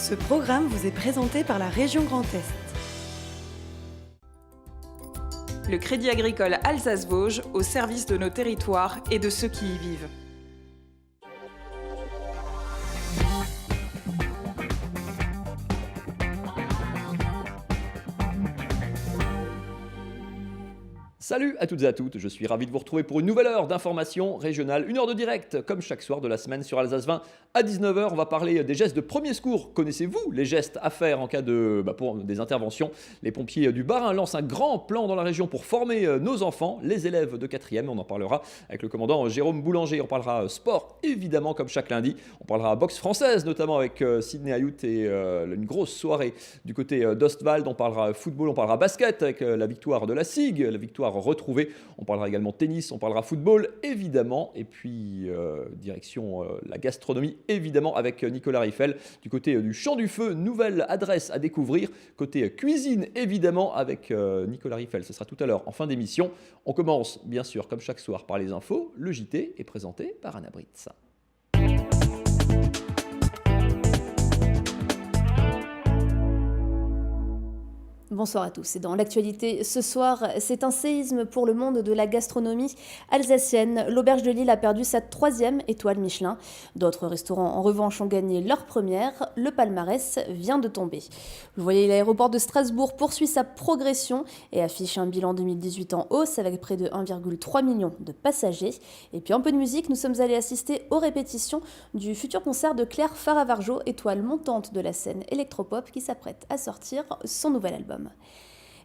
Ce programme vous est présenté par la région Grand Est. Le Crédit Agricole Alsace-Vosges au service de nos territoires et de ceux qui y vivent. Salut à toutes et à toutes, je suis ravi de vous retrouver pour une nouvelle heure d'information régionale, une heure de direct, comme chaque soir de la semaine sur Alsace 20 à 19h. On va parler des gestes de premier secours. Connaissez-vous les gestes à faire en cas pour des interventions? Les pompiers du Bas-Rhin lancent un grand plan dans la région pour former nos enfants, les élèves de 4e. On en parlera avec le commandant Jérôme Boulanger. On parlera sport, évidemment, comme chaque lundi. On parlera boxe française, notamment avec Sydney Ayut et une grosse soirée du côté d'Ostwald. On parlera football, on parlera basket avec la victoire de la SIG, la victoire retrouvée. On parlera également tennis, on parlera football, évidemment. Et puis, direction la gastronomie, évidemment, avec Nicolas Riffel. Du côté du Champ du Feu, nouvelle adresse à découvrir. Côté cuisine, évidemment, avec Nicolas Riffel. Ce sera tout à l'heure en fin d'émission. On commence, bien sûr, comme chaque soir, par les infos. Le JT est présenté par Anna Britz. Bonsoir à tous. Et dans l'actualité ce soir, c'est un séisme pour le monde de la gastronomie alsacienne. L'Auberge de Lille a perdu sa 3e étoile Michelin. D'autres restaurants, en revanche, ont gagné leur première. Le palmarès vient de tomber. Vous voyez, l'aéroport de Strasbourg poursuit sa progression et affiche un bilan 2018 en hausse avec près de 1,3 million de passagers. Et puis un peu de musique, nous sommes allés assister aux répétitions du futur concert de Claire Faravarjo, étoile montante de la scène électropop qui s'apprête à sortir son nouvel album.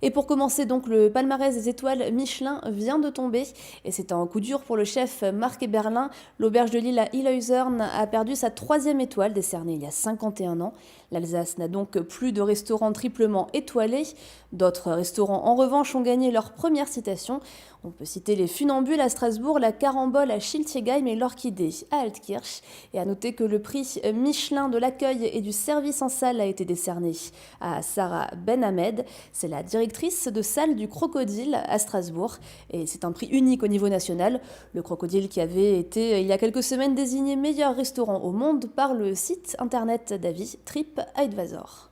Et pour commencer, donc, le palmarès des étoiles Michelin vient de tomber et c'est un coup dur pour le chef Marc Eberlin. L'Auberge de Lille à Illhaeusern a perdu sa 3e étoile décernée il y a 51 ans. L'Alsace n'a donc plus de restaurants triplement étoilés. D'autres restaurants, en revanche, ont gagné leur première citation. On peut citer les Funambules à Strasbourg, la Carambole à Schiltigheim et l'Orchidée à Altkirch. Et à noter que le prix Michelin de l'accueil et du service en salle a été décerné à Sarah Ben-Hamed. C'est la directrice de salle du Crocodile à Strasbourg. Et c'est un prix unique au niveau national. Le Crocodile qui avait été, il y a quelques semaines, désigné meilleur restaurant au monde par le site internet d'avis TripAdvisor.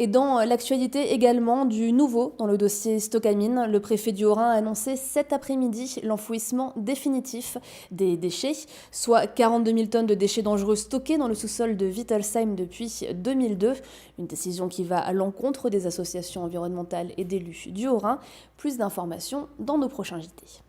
Et dans l'actualité également du nouveau dans le dossier Stocamine, le préfet du Haut-Rhin a annoncé cet après-midi l'enfouissement définitif des déchets, soit 42 000 tonnes de déchets dangereux stockés dans le sous-sol de Wittelsheim depuis 2002. Une décision qui va à l'encontre des associations environnementales et d'élus du Haut-Rhin. Plus d'informations dans nos prochains JT.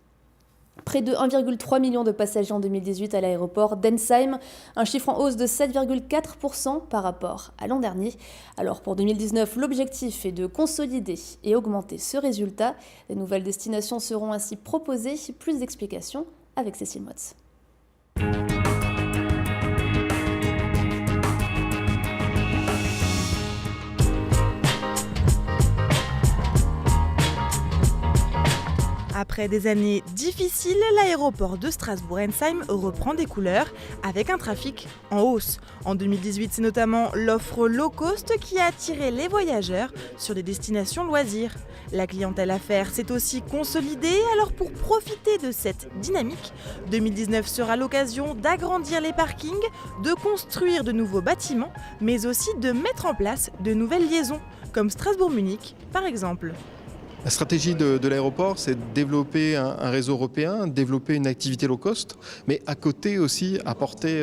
Près de 1,3 million de passagers en 2018 à l'aéroport d'Ensheim, un chiffre en hausse de 7,4% par rapport à l'an dernier. Alors pour 2019, l'objectif est de consolider et augmenter ce résultat. Les nouvelles destinations seront ainsi proposées. Plus d'explications avec Cécile Motz. Après des années difficiles, l'aéroport de Strasbourg-Ensheim reprend des couleurs avec un trafic en hausse. En 2018, c'est notamment l'offre low cost qui a attiré les voyageurs sur des destinations loisirs. La clientèle affaires s'est aussi consolidée, alors pour profiter de cette dynamique, 2019 sera l'occasion d'agrandir les parkings, de construire de nouveaux bâtiments, mais aussi de mettre en place de nouvelles liaisons, comme Strasbourg-Munich par exemple. La stratégie de l'aéroport, c'est de développer un réseau européen, développer une activité low cost, mais à côté aussi apporter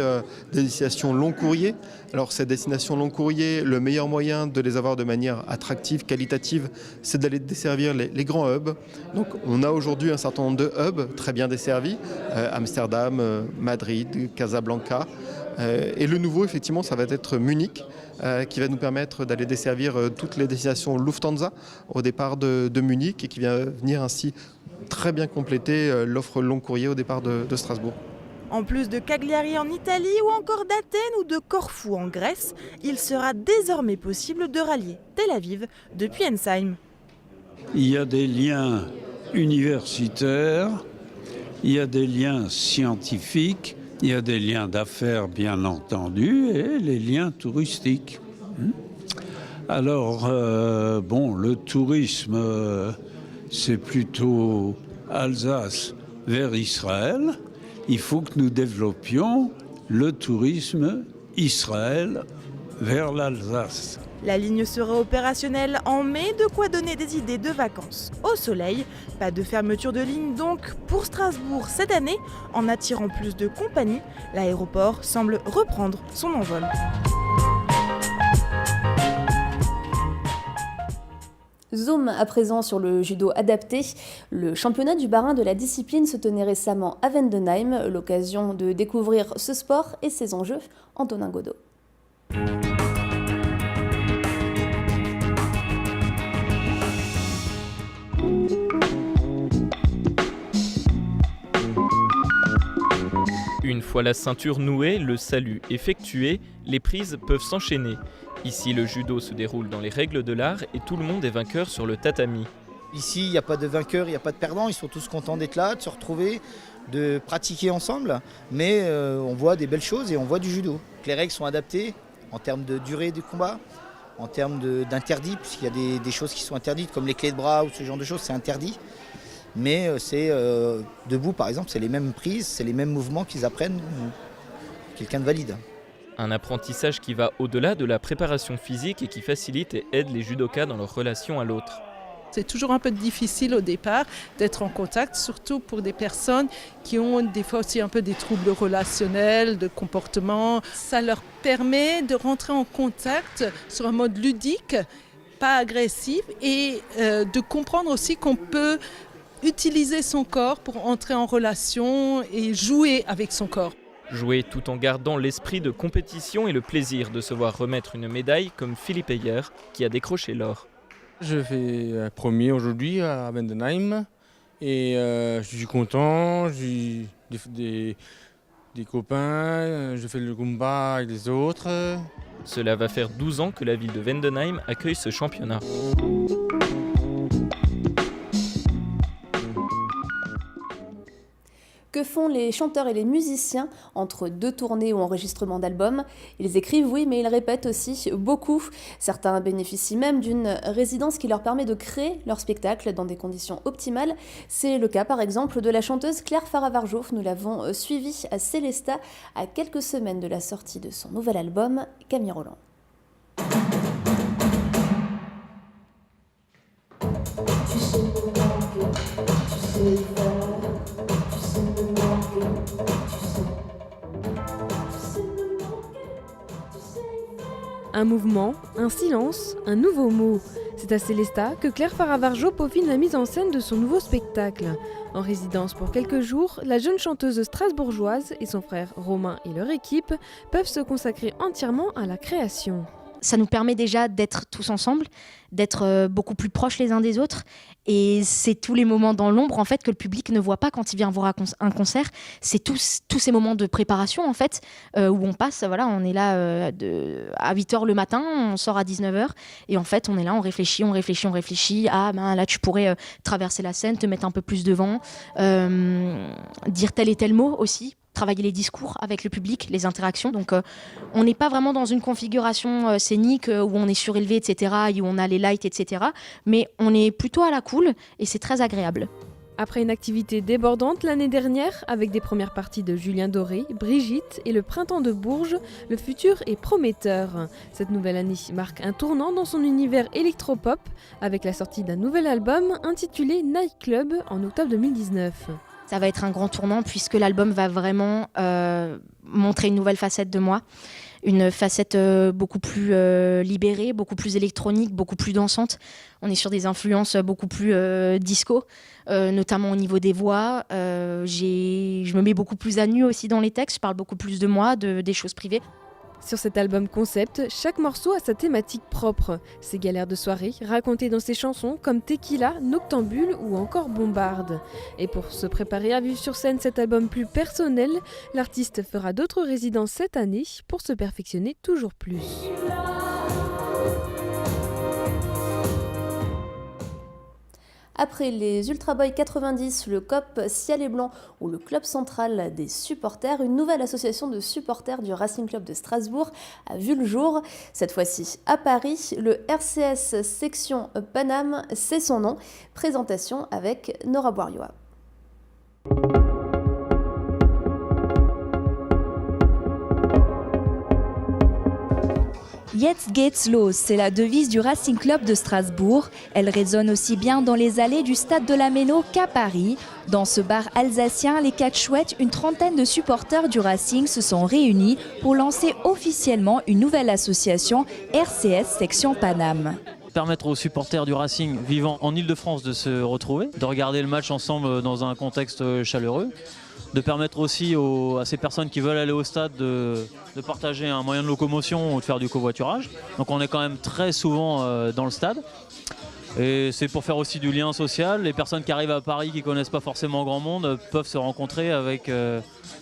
des destinations long courrier. Alors ces destinations long courrier, le meilleur moyen de les avoir de manière attractive, qualitative, c'est d'aller desservir les grands hubs. Donc on a aujourd'hui un certain nombre de hubs très bien desservis, Amsterdam, Madrid, Casablanca. Et le nouveau, effectivement, ça va être Munich, qui va nous permettre d'aller desservir toutes les destinations Lufthansa au départ de Munich et qui va venir ainsi très bien compléter l'offre long courrier au départ de Strasbourg. En plus de Cagliari en Italie ou encore d'Athènes ou de Corfou en Grèce, il sera désormais possible de rallier Tel Aviv depuis Ensheim. Il y a des liens universitaires, il y a des liens scientifiques, il y a des liens d'affaires bien entendu et les liens touristiques. Alors, le tourisme, c'est plutôt Alsace vers Israël. Il faut que nous développions le tourisme Israël vers l'Alsace. La ligne sera opérationnelle en mai, de quoi donner des idées de vacances au soleil. Pas de fermeture de ligne donc pour Strasbourg cette année. En attirant plus de compagnies, l'aéroport semble reprendre son envol. Zoom à présent sur le judo adapté. Le championnat du Bas-Rhin de la discipline se tenait récemment à Vendenheim, l'occasion de découvrir ce sport et ses enjeux. Antonin Godot. Une fois la ceinture nouée, le salut effectué, les prises peuvent s'enchaîner. Ici, le judo se déroule dans les règles de l'art et tout le monde est vainqueur sur le tatami. Ici, il n'y a pas de vainqueur, il n'y a pas de perdant, ils sont tous contents d'être là, de se retrouver, de pratiquer ensemble, mais on voit des belles choses et on voit du judo. Les règles sont adaptées en termes de durée du combat, en termes d'interdits, puisqu'il y a des choses qui sont interdites, comme les clés de bras ou ce genre de choses, c'est interdit. Mais c'est debout, par exemple, c'est les mêmes prises, c'est les mêmes mouvements qu'ils apprennent, quelqu'un de valide. Un apprentissage qui va au-delà de la préparation physique et qui facilite et aide les judokas dans leur relation à l'autre. C'est toujours un peu difficile au départ d'être en contact, surtout pour des personnes qui ont des fois aussi un peu des troubles relationnels, de comportement. Ça leur permet de rentrer en contact sur un mode ludique, pas agressif, et de comprendre aussi qu'on peut utiliser son corps pour entrer en relation et jouer avec son corps. Jouer tout en gardant l'esprit de compétition et le plaisir de se voir remettre une médaille comme Philippe Heyer qui a décroché l'or. Je fais premier aujourd'hui à Vendenheim et je suis content, j'ai des copains, je fais le combat avec les autres. Cela va faire 12 ans que la ville de Vendenheim accueille ce championnat. Que font les chanteurs et les musiciens entre deux tournées ou enregistrements d'albums? Ils écrivent, oui, mais ils répètent aussi beaucoup. Certains bénéficient même d'une résidence qui leur permet de créer leur spectacle dans des conditions optimales. C'est le cas, par exemple, de la chanteuse Claire Faravarjo. Nous l'avons suivie à Célestat à quelques semaines de la sortie de son nouvel album, Camille Roland. Un mouvement, un silence, un nouveau mot. C'est à Célestat que Claire Faravarjo peaufine la mise en scène de son nouveau spectacle. En résidence pour quelques jours, la jeune chanteuse strasbourgeoise et son frère Romain et leur équipe peuvent se consacrer entièrement à la création. Ça nous permet déjà d'être tous ensemble, d'être beaucoup plus proches les uns des autres. Et c'est tous les moments dans l'ombre en fait, que le public ne voit pas quand il vient voir un concert. C'est tous ces moments de préparation en fait, où on passe, voilà, on est là à 8h le matin, on sort à 19h. Et en fait, on est là, on réfléchit. Ah ben là, tu pourrais traverser la scène, te mettre un peu plus devant, dire tel et tel mot aussi. Travailler les discours avec le public, les interactions. Donc on n'est pas vraiment dans une configuration scénique où on est surélevé, etc., et où on a les lights, etc. Mais on est plutôt à la cool et c'est très agréable. Après une activité débordante l'année dernière, avec des premières parties de Julien Doré, Brigitte et le Printemps de Bourges, le futur est prometteur. Cette nouvelle année marque un tournant dans son univers électropop, avec la sortie d'un nouvel album intitulé Night Club en octobre 2019. Ça va être un grand tournant puisque l'album va vraiment montrer une nouvelle facette de moi. Une facette beaucoup plus libérée, beaucoup plus électronique, beaucoup plus dansante. On est sur des influences beaucoup plus disco, notamment au niveau des voix. Je me mets beaucoup plus à nu aussi dans les textes, je parle beaucoup plus de moi, des choses privées. Sur cet album concept, chaque morceau a sa thématique propre. Ses galères de soirée, racontées dans ses chansons comme Tequila, Noctambule ou encore Bombarde. Et pour se préparer à vivre sur scène cet album plus personnel, l'artiste fera d'autres résidences cette année pour se perfectionner toujours plus. Après les Ultra Boys 90, le COP Ciel et Blanc ou le Club Central des supporters, une nouvelle association de supporters du Racing Club de Strasbourg a vu le jour. Cette fois-ci à Paris, le RCS Section Paname, c'est son nom. Présentation avec Nora Boiriois. Jetzt geht's los, c'est la devise du Racing Club de Strasbourg. Elle résonne aussi bien dans les allées du stade de la Méno qu'à Paris. Dans ce bar alsacien, les Quatre Chouettes, une trentaine de supporters du Racing se sont réunis pour lancer officiellement une nouvelle association, RCS Section Paname. Permettre aux supporters du Racing vivant en Ile-de-France de se retrouver, de regarder le match ensemble dans un contexte chaleureux, de permettre aussi à ces personnes qui veulent aller au stade de partager un moyen de locomotion ou de faire du covoiturage. Donc on est quand même très souvent dans le stade. Et c'est pour faire aussi du lien social. Les personnes qui arrivent à Paris qui ne connaissent pas forcément grand monde peuvent se rencontrer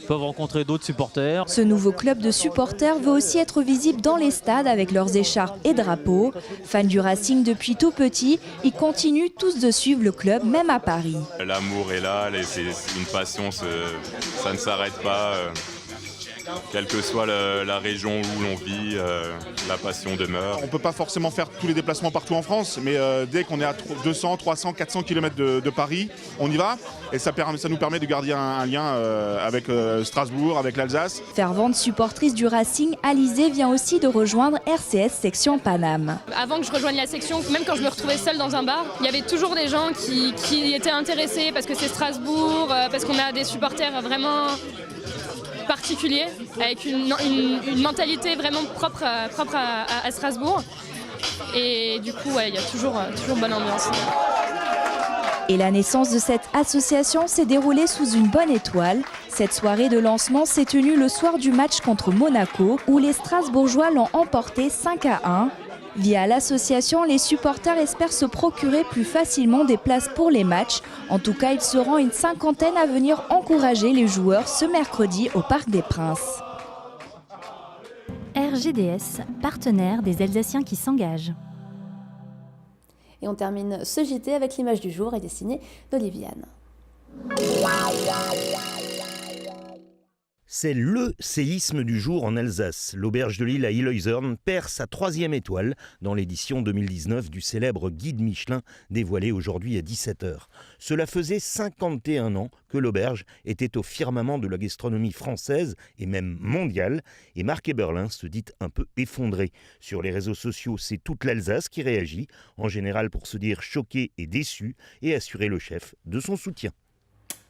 peuvent rencontrer d'autres supporters. Ce nouveau club de supporters veut aussi être visible dans les stades avec leurs écharpes et drapeaux. Fans du Racing depuis tout petit, ils continuent tous de suivre le club, même à Paris. L'amour est là, c'est une passion, ça ne s'arrête pas. Quelle que soit la région où l'on vit, la passion demeure. On ne peut pas forcément faire tous les déplacements partout en France, mais dès qu'on est à 200, 300, 400 km de Paris, on y va. Et ça nous permet de garder un lien avec Strasbourg, avec l'Alsace. Fervente supportrice du Racing, Alizée vient aussi de rejoindre RCS Section Paname. Avant que je rejoigne la section, même quand je me retrouvais seule dans un bar, il y avait toujours des gens qui étaient intéressés parce que c'est Strasbourg, parce qu'on a des supporters vraiment particulier, avec une mentalité vraiment propre à Strasbourg. Et du coup, il y a toujours bonne ambiance. Et la naissance de cette association s'est déroulée sous une bonne étoile. Cette soirée de lancement s'est tenue le soir du match contre Monaco, où les Strasbourgeois l'ont emporté 5-1. Via l'association, les supporters espèrent se procurer plus facilement des places pour les matchs. En tout cas, ils seront une cinquantaine à venir encourager les joueurs ce mercredi au Parc des Princes. RGDS, partenaire des Alsaciens qui s'engagent. Et on termine ce JT avec l'image du jour et dessinée d'Oliviane. C'est le séisme du jour en Alsace. L'auberge de l'île à Illeuizern perd sa 3e étoile dans l'édition 2019 du célèbre guide Michelin dévoilé aujourd'hui à 17h. Cela faisait 51 ans que l'auberge était au firmament de la gastronomie française et même mondiale. Et Marc Eberlin se dit un peu effondré. Sur les réseaux sociaux, c'est toute l'Alsace qui réagit, en général pour se dire choqué et déçu et assurer le chef de son soutien.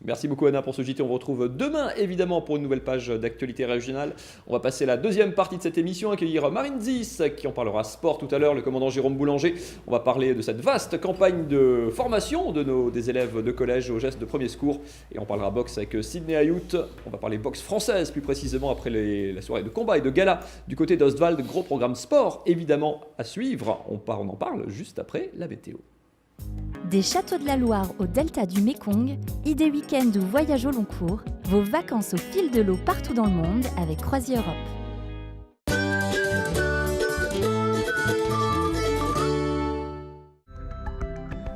Merci beaucoup Anna pour ce JT, on vous retrouve demain évidemment pour une nouvelle page d'actualité régionale. On va passer la deuxième partie de cette émission, accueillir Marine Zis qui en parlera sport tout à l'heure, le commandant Jérôme Boulanger. On va parler de cette vaste campagne de formation des élèves de collège aux gestes de premier secours et on parlera boxe avec Sydney Ayout. On va parler boxe française plus précisément après la soirée de combat et de gala du côté d'Ostwald. Gros programme sport évidemment à suivre, on en parle juste après la météo. Des châteaux de la Loire au delta du Mékong, idées week-end ou voyages au long cours, vos vacances au fil de l'eau partout dans le monde avec Croisière Europe.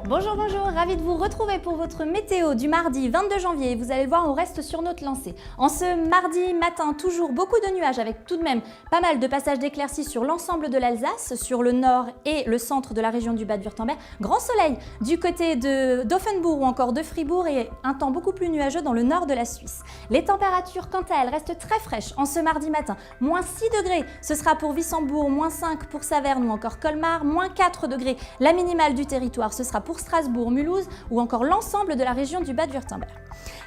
Bonjour, ravi de vous retrouver pour votre météo du mardi 22 janvier. Vous allez le voir, on reste sur notre lancée. En ce mardi matin, toujours beaucoup de nuages avec tout de même pas mal de passages d'éclaircies sur l'ensemble de l'Alsace, sur le nord et le centre de la région du Bade-Wurtemberg. Grand soleil du côté d'Offenbourg ou encore de Fribourg et un temps beaucoup plus nuageux dans le nord de la Suisse. Les températures, quant à elles, restent très fraîches en ce mardi matin. Moins 6 degrés, ce sera pour Wissembourg, moins 5 pour Saverne ou encore Colmar, moins 4 degrés. La minimale du territoire, ce sera pour Strasbourg, Mulhouse ou encore l'ensemble de la région du Bade-Wurtemberg.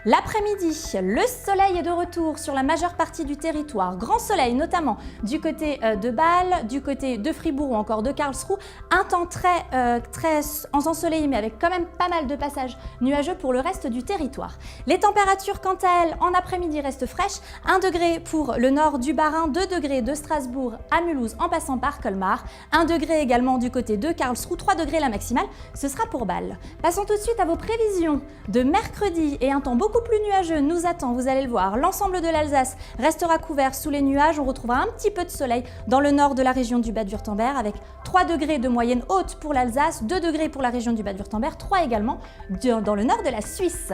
L'après-midi, le soleil est de retour sur la majeure partie du territoire. Grand soleil, notamment du côté de Bâle, du côté de Fribourg ou encore de Karlsruhe. Un temps très ensoleillé, mais avec quand même pas mal de passages nuageux pour le reste du territoire. Les températures, quant à elles, en après-midi restent fraîches. 1 degré pour le nord du Bas-Rhin, 2 degrés de Strasbourg à Mulhouse en passant par Colmar. 1 degré également du côté de Karlsruhe, 3 degrés la maximale, ce sera pour Bâle. Passons tout de suite à vos prévisions de mercredi et un temps beaucoup plus nuageux nous attend, vous allez le voir. L'ensemble de l'Alsace restera couvert sous les nuages. On retrouvera un petit peu de soleil dans le nord de la région du Bade-Wurtemberg avec 3 degrés de moyenne haute pour l'Alsace, 2 degrés pour la région du Bade-Wurtemberg, 3 également dans le nord de la Suisse.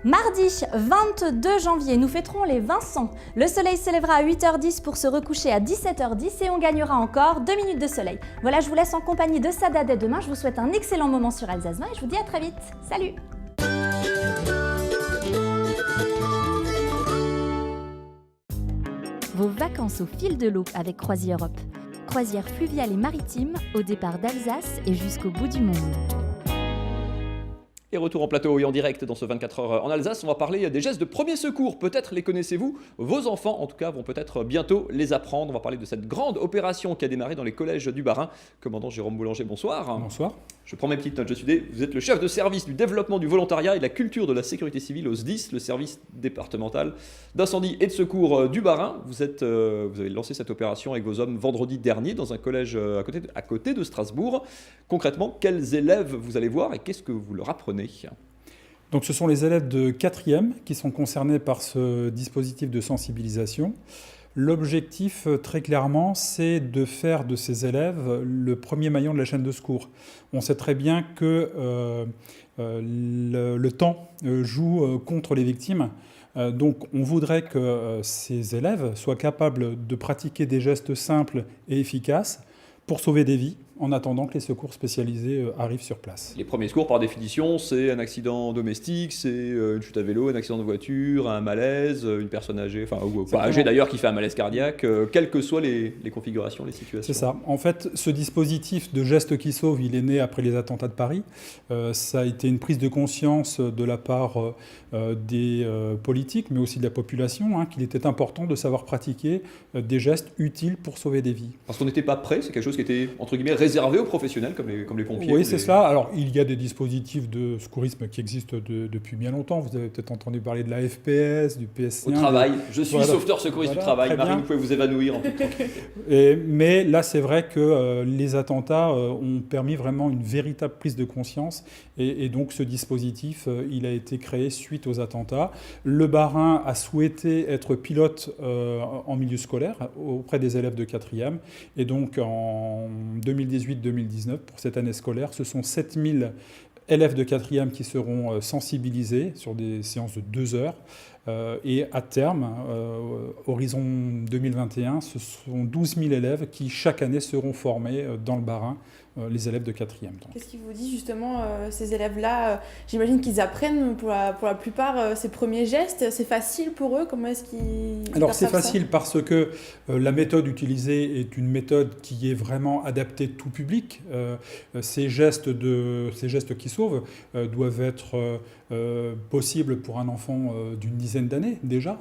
Mardi 22 janvier, nous fêterons les Vincent. Le soleil se lèvera à 8h10 pour se recoucher à 17h10 et on gagnera encore 2 minutes de soleil. Voilà, je vous laisse en compagnie de Sada dès demain. Je vous souhaite un excellent moment sur Alsace 20 et je vous dis à très vite. Salut! Vos vacances au fil de l'eau avec Croisière Europe. croisière fluviale et maritime au départ d'Alsace et jusqu'au bout du monde. Et retour en plateau et en direct dans ce 24 heures en Alsace, on va parler des gestes de premier secours. Peut-être les connaissez-vous, vos enfants en tout cas vont peut-être bientôt les apprendre. On va parler de cette grande opération qui a démarré dans les collèges du Bas-Rhin. Commandant Jérôme Boulanger, bonsoir. Bonsoir. Je prends mes petites notes, vous êtes le chef de service du développement du volontariat et de la culture de la sécurité civile au SDIS, le service départemental d'incendie et de secours du Bas-Rhin. Vous avez lancé cette opération avec vos hommes vendredi dernier dans un collège à côté de Strasbourg. Concrètement, quels élèves vous allez voir et qu'est-ce que vous leur apprenez ? Donc ce sont les élèves de 4e qui sont concernés par ce dispositif de sensibilisation. L'objectif, très clairement, c'est de faire de ces élèves le premier maillon de la chaîne de secours. On sait très bien que le temps joue contre les victimes. Donc on voudrait que ces élèves soient capables de pratiquer des gestes simples et efficaces pour sauver des vies, en attendant que les secours spécialisés arrivent sur place. Les premiers secours, par définition, c'est un accident domestique, c'est une chute à vélo, un accident de voiture, un malaise, une personne âgée, enfin ou pas âgée d'ailleurs, qui fait un malaise cardiaque, quelles que soient les configurations, les situations. C'est ça. En fait, ce dispositif de gestes qui sauvent, il est né après les attentats de Paris. Ça a été une prise de conscience de la part des politiques, mais aussi de la population, qu'il était important de savoir pratiquer des gestes utiles pour sauver des vies. Parce qu'on n'était pas prêt, c'est quelque chose qui était, entre guillemets, réservé aux professionnels, comme les pompiers. Oui, c'est cela. Alors, il y a des dispositifs de secourisme qui existent depuis bien longtemps. Vous avez peut-être entendu parler de la FPS, du PSC1. Au travail. Je suis sauveteur secouriste du travail. Marie, vous pouvez vous évanouir en tout cas. Mais là, c'est vrai que les attentats ont permis vraiment une véritable prise de conscience. Et donc, ce dispositif, il a été créé suite aux attentats. Le Bas-Rhin a souhaité être pilote en milieu scolaire auprès des élèves de 4e. Et donc, en 2018-2019, pour cette année scolaire, ce sont 7000 élèves de 4e qui seront sensibilisés sur des séances de 2 heures. Et à terme, horizon 2021, ce sont 12 000 élèves qui chaque année seront formés dans le Bas-Rhin, les élèves de 4e. Qu'est-ce qui vous dit justement, ces élèves-là, j'imagine qu'ils apprennent pour la plupart ces premiers gestes, c'est facile pour eux, comment est-ce qu'ils... Alors c'est facile parce que la méthode utilisée est une méthode qui est vraiment adaptée tout public. Ces gestes qui sauvent doivent être possibles pour un enfant d'une dizaine d'années déjà.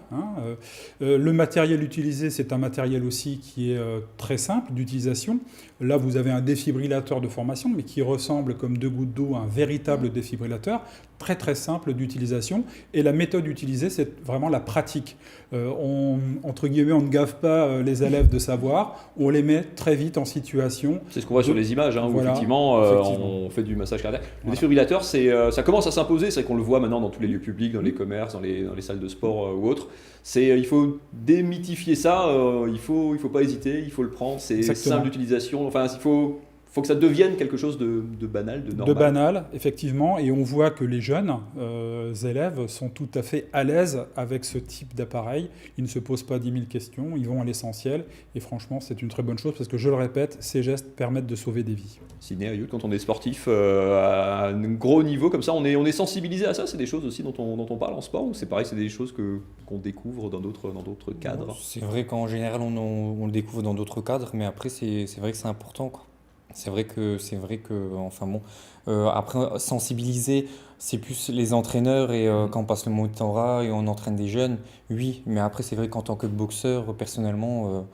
Le matériel utilisé, c'est un matériel aussi qui est très simple d'utilisation. Là, vous avez un défibrillateur de formation, mais qui ressemble comme 2 gouttes d'eau à un véritable défibrillateur, très très simple d'utilisation. Et la méthode utilisée, c'est vraiment la pratique. Entre guillemets, on ne gave pas les élèves de savoir, on les met très vite en situation. C'est ce qu'on voit sur les images, où voilà, effectivement, on fait du massage cardiaque. Le défibrillateur, ça commence à s'imposer, c'est qu'on le voit maintenant dans tous les lieux publics, dans les commerces, dans les salles de sport ou autres. Il faut démythifier ça, il faut pas hésiter, il faut le prendre, c'est simple d'utilisation. Enfin, il faut que ça devienne quelque chose de banal, de normal. De banal, effectivement, et on voit que les jeunes élèves sont tout à fait à l'aise avec ce type d'appareil. Ils ne se posent pas 10 000 questions, ils vont à l'essentiel, et franchement, c'est une très bonne chose, parce que je le répète, ces gestes permettent de sauver des vies. Sidney Ayoud, quand on est sportif à un gros niveau comme ça, on est sensibilisé à ça. C'est des choses aussi dont on parle en sport, ou c'est pareil, c'est des choses qu'on découvre dans d'autres cadres? C'est vrai qu'en général, on le découvre dans d'autres cadres, mais après, c'est vrai que c'est important, quoi. C'est vrai que, enfin bon, après sensibiliser, c'est plus les entraîneurs et quand on passe le mentorat et on entraîne des jeunes, oui, mais après c'est vrai qu'en tant que boxeur, personnellement,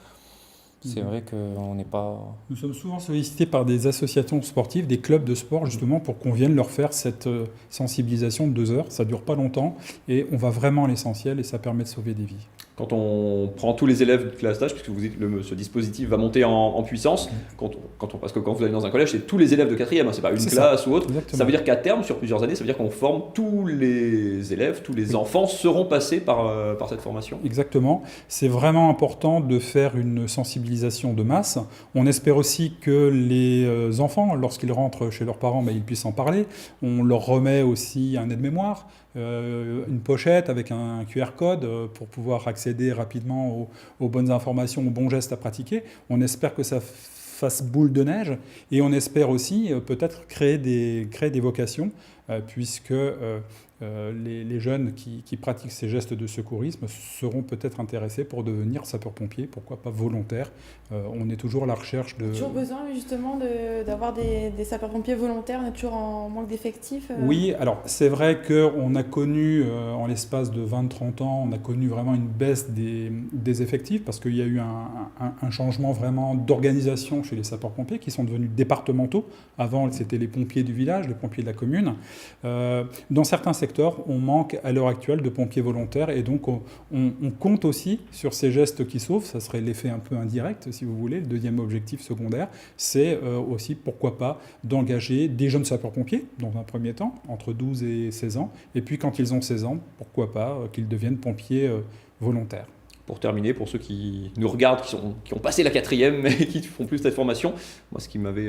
c'est vrai qu'on n'est pas... Nous sommes souvent sollicités par des associations sportives, des clubs de sport justement pour qu'on vienne leur faire cette sensibilisation de 2 heures. Ça ne dure pas longtemps et on va vraiment à l'essentiel et ça permet de sauver des vies. Quand on prend tous les élèves de classe d'âge, puisque vous dites ce dispositif va monter en puissance, parce que quand vous allez dans un collège, c'est tous les élèves de 4e, c'est pas une classe ou autre. Exactement. Ça veut dire qu'à terme, sur plusieurs années, ça veut dire qu'on forme tous les élèves, tous les enfants seront passés par cette formation. Exactement. C'est vraiment important de faire une sensibilisation de masse. On espère aussi que les enfants, lorsqu'ils rentrent chez leurs parents, ils puissent en parler. On leur remet aussi un aide-mémoire, une pochette avec un QR code pour pouvoir accéder rapidement aux bonnes informations, aux bons gestes à pratiquer. On espère que ça fasse boule de neige et on espère aussi peut-être créer des vocations puisque les jeunes qui pratiquent ces gestes de secourisme seront peut-être intéressés pour devenir sapeurs-pompiers, pourquoi pas volontaires. On est toujours à la recherche de... Toujours besoin justement d'avoir des sapeurs-pompiers volontaires, on est toujours en manque d'effectifs. Oui, alors c'est vrai qu'on a connu, en l'espace de 20-30 ans, on a connu vraiment une baisse des effectifs parce qu'il y a eu un changement vraiment d'organisation chez les sapeurs-pompiers qui sont devenus départementaux. Avant, c'était les pompiers du village, les pompiers de la commune. Dans certains secteurs, on manque à l'heure actuelle de pompiers volontaires et donc on compte aussi sur ces gestes qui sauvent. Ça serait l'effet un peu indirect, si vous voulez. Le deuxième objectif secondaire, c'est aussi, pourquoi pas, d'engager des jeunes sapeurs-pompiers, dans un premier temps, entre 12 et 16 ans. Et puis quand ils ont 16 ans, pourquoi pas qu'ils deviennent pompiers volontaires. Pour terminer, pour ceux qui nous regardent, qui ont passé la 4e, mais qui font plus cette formation, moi ce qui m'avait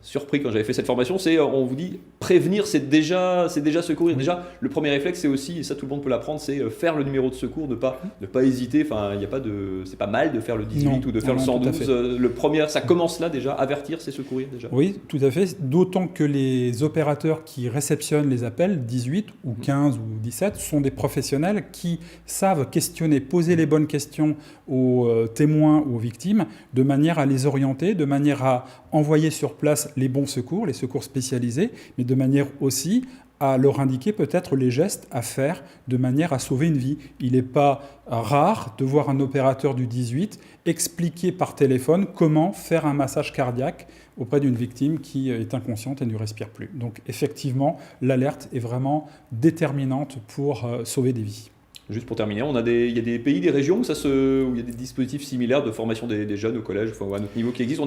surpris quand j'avais fait cette formation, c'est on vous dit prévenir, c'est déjà secourir. Déjà, le premier réflexe, c'est aussi, et ça tout le monde peut l'apprendre, c'est faire le numéro de secours, ne pas hésiter. Enfin, il y a pas de, c'est pas mal de faire le 18 ou de faire le 112. Le premier, ça commence là déjà, avertir, c'est secourir déjà. Oui, tout à fait. D'autant que les opérateurs qui réceptionnent les appels, 18 ou 15 ou 17, sont des professionnels qui savent questionner, poser les bonnes questions aux témoins ou aux victimes, de manière à les orienter, de manière à envoyer sur place les bons secours, les secours spécialisés, mais de manière aussi à leur indiquer peut-être les gestes à faire de manière à sauver une vie. Il n'est pas rare de voir un opérateur du 18 expliquer par téléphone comment faire un massage cardiaque auprès d'une victime qui est inconsciente et ne respire plus. Donc effectivement, l'alerte est vraiment déterminante pour sauver des vies. Juste pour terminer, il y a des pays, des régions où il y a des dispositifs similaires de formation des jeunes au collège, enfin, à notre niveau qui existent.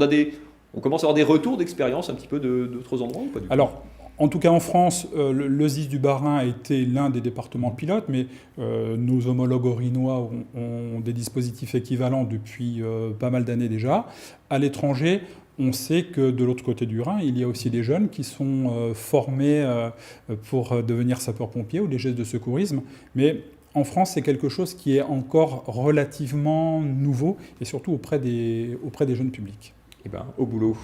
On commence à avoir des retours d'expérience un petit peu d'autres endroits ou pas du tout ? Alors, en tout cas en France, le ZIS du Bas-Rhin a été l'un des départements pilotes, mais nos homologues orinois ont des dispositifs équivalents depuis pas mal d'années déjà. À l'étranger, on sait que de l'autre côté du Rhin, il y a aussi des jeunes qui sont formés pour devenir sapeurs-pompiers ou des gestes de secourisme, mais en France, c'est quelque chose qui est encore relativement nouveau, et surtout auprès des jeunes publics. Eh ben, au boulot.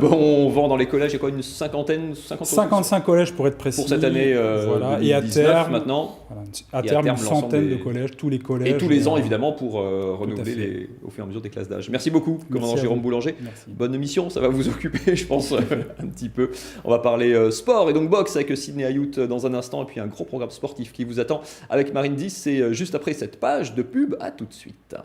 Bon, on vend dans les collèges, il y a quoi, une 55 collèges pour être précis. Pour cette année, voilà. 2019, et à terme, maintenant. Voilà, à terme une centaine de collèges, tous les collèges. Et tous les ans, évidemment, pour renouveler au fur et à mesure des classes d'âge. Merci beaucoup, commandant Jérôme Boulanger. Merci. Bonne mission, ça va vous occuper, je pense, un petit peu. On va parler sport et donc boxe avec Sydney Ayout dans un instant, et puis un gros programme sportif qui vous attend avec Marine 10. C'est juste après cette page de pub. À tout de suite.